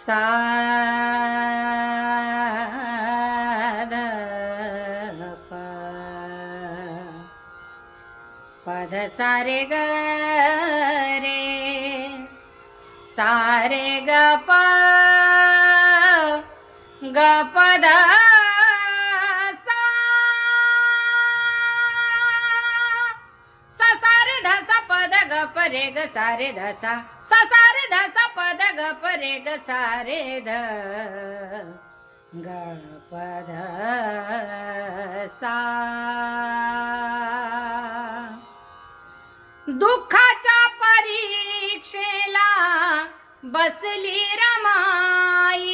सा ध प पध सा रे ग रे सा रे ग प ग प ध सा सा सा रे ध सा प ध ग प रे ग सा रे ध सा सा सा रे ध सा प ध ग प रे ग सा रे ध ग प ध सा दुःखाच्या परीक्षेला बसली रमाई,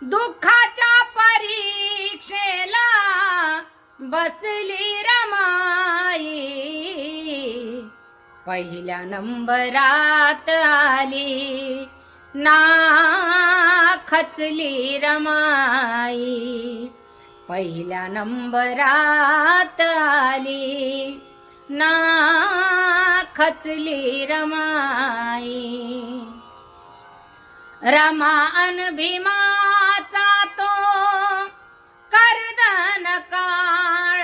दुःखाच्या परीक्षेला बसली रमाई, पहिल्या नंबरात आली ना खचली रमाई, पहिल्या नंबरात आली ना खचली रमाई. रमा अन भीमाचा तो कर्दन काळ,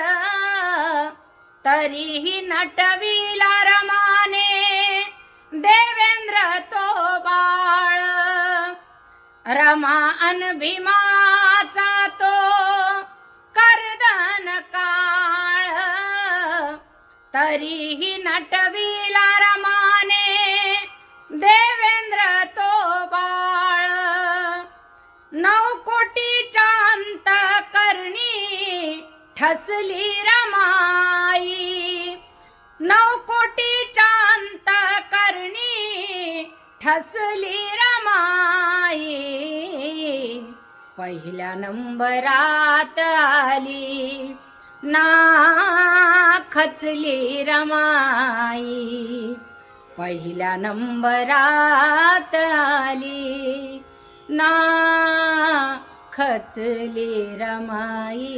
तरीही नटविला रमाने देवेंद्र तो बाळ. रमा अन भीमाचा तो कर्दन काळ, तरीही नटविला रमाने देवेंद्र तो बाळ. 9 कोटीच्या अंतःकरणी ठसली रमाई, 9 कोटीच्या अंतःकरणी ठसली रमाई, पहिल्या नंबरात आली ना खचली रमाई, पहिल्या नंबरात आली ना खचली रमाई.